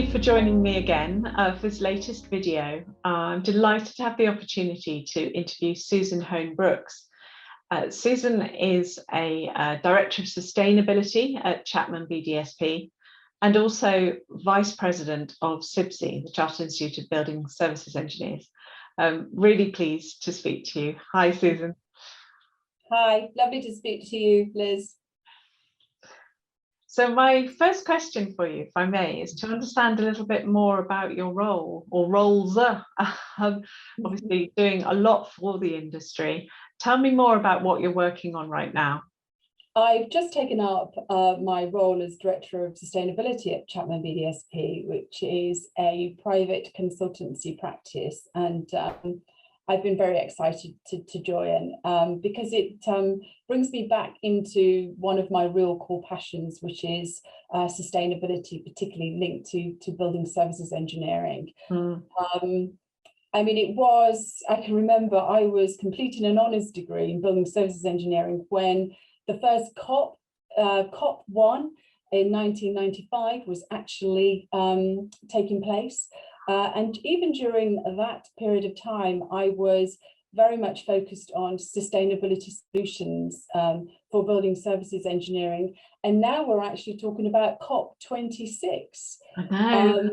you for joining me again for this latest video. I'm delighted to have the opportunity to interview Susan Hone-Brookes. Susan is a Director of Sustainability at Chapmanbdsp and also Vice President of CIBSE, the Chartered Institute of Building Services Engineers. Really pleased to speak to you. Hi, Susan. Hi, lovely to speak to you, Liz. So my first question for you, if I may, is to understand a little bit more about your role or roles. Obviously doing a lot for the industry. Tell me more about what you're working on right now. I've just taken up my role as Director of Sustainability at ChapmanbdsP, which is a private consultancy practice, and I've been very excited to join because it brings me back into one of my real core passions, which is sustainability, particularly linked to building services engineering. I mean, I can remember I was completing an honours degree in building services engineering when the first COP1 in 1995 was actually taking place. And even during that period of time, I was very much focused on sustainability solutions for building services engineering. And now we're actually talking about COP26. And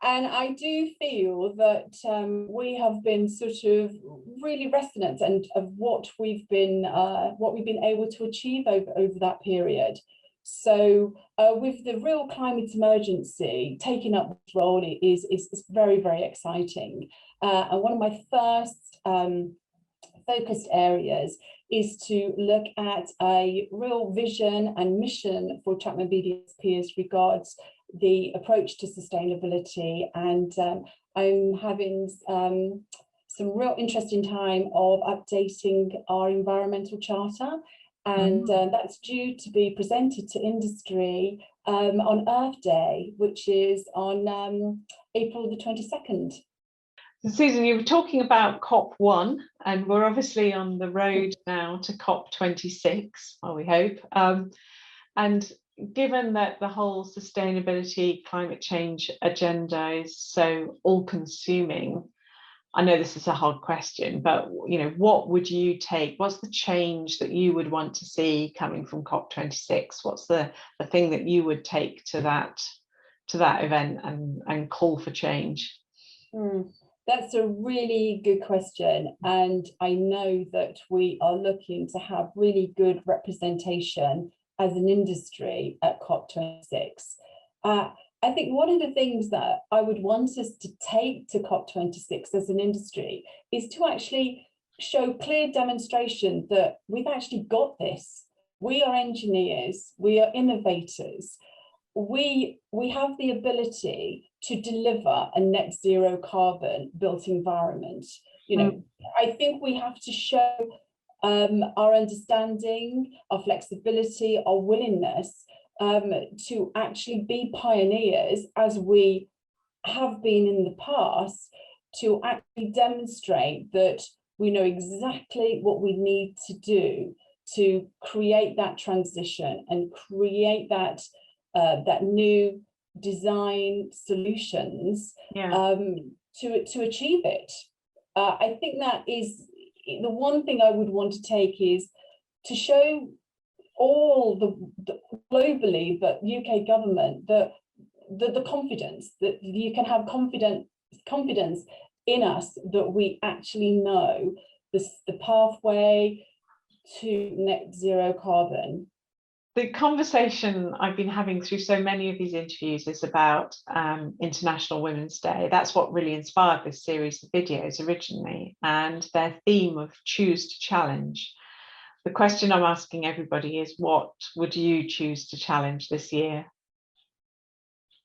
I do feel that we have been sort of really resonant and of what we've been able to achieve over that period. So with the real climate emergency, taking up this role is very, very exciting. And one of my first focused areas is to look at a real vision and mission for Chapman BDSP as regards the approach to sustainability. And I'm having some real interesting time of updating our environmental charter. And that's due to be presented to industry on Earth Day, which is on April the 22nd. So Susan, you were talking about COP1, and we're obviously on the road now to COP26, well, we hope. And given that the whole sustainability, climate change agenda is so all-consuming, I know this is a hard question, but what would you take? What's the change that you would want to see coming from COP26? What's the thing that you would take to that event and call for change? That's a really good question, and I know that we are looking to have really good representation as an industry at COP26. I think one of the things that I would want us to take to COP26 as an industry is to actually show clear demonstration that we've actually got this. We are engineers, we are innovators. We have the ability to deliver a net zero carbon built environment. I think we have to show our understanding, our flexibility, our willingness to actually be pioneers, as we have been in the past, to actually demonstrate that we know exactly what we need to do to create that transition and create that new design solutions to achieve it. I think that is the one thing I would want to take, is to show all the globally, but UK government, the confidence that you can have confidence in us, that we actually know the pathway to net zero carbon. The conversation I've been having through so many of these interviews is about International Women's Day. That's what really inspired this series of videos originally, and their theme of Choose to Challenge. The question I'm asking everybody is, what would you choose to challenge this year?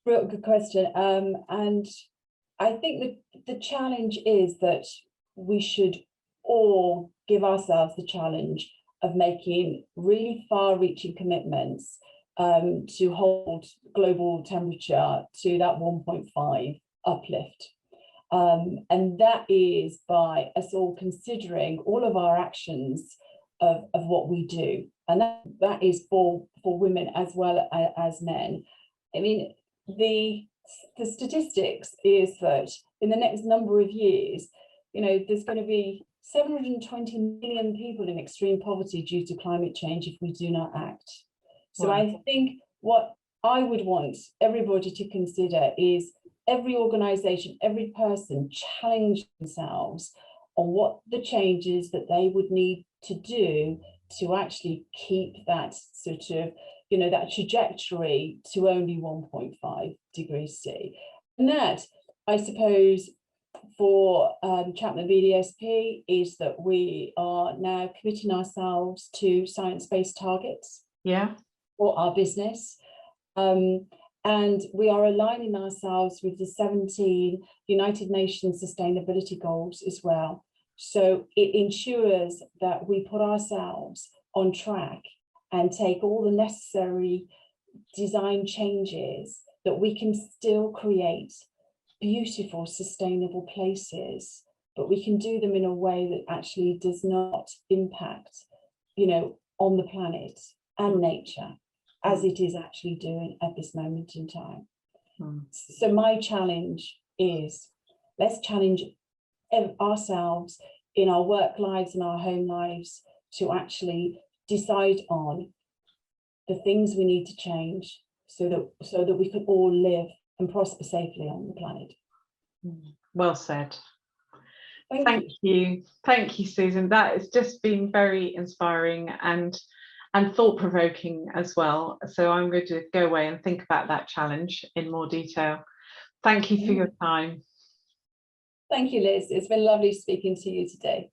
Real good question. And I think the challenge is that we should all give ourselves the challenge of making really far-reaching commitments to hold global temperature to that 1.5 uplift. And that is by us all considering all of our actions of what we do. And that is for women as well as men. I mean, the statistics is that in the next number of years, there's going to be 720 million people in extreme poverty due to climate change if we do not act. So I think what I would want everybody to consider is every organisation, every person challenge themselves on what the changes that they would need to do to actually keep that sort of, that trajectory to only 1.5 degrees C. And that, I suppose, for Chapman BDSP is that we are now committing ourselves to science-based targets for our business. And we are aligning ourselves with the 17 United Nations Sustainability Goals as well. So it ensures that we put ourselves on track and take all the necessary design changes that we can still create beautiful, sustainable places, but we can do them in a way that actually does not impact, on the planet and nature, as it is actually doing at this moment in time. So my challenge is, let's challenge ourselves in our work lives and our home lives to actually decide on the things we need to change so that we can all live and prosper safely on the planet. Well said. Thank you. Thank you, Susan. That has just been very inspiring and thought-provoking as well. So I'm going to go away and think about that challenge in more detail. Thank you for your time. Thank you, Liz. It's been lovely speaking to you today.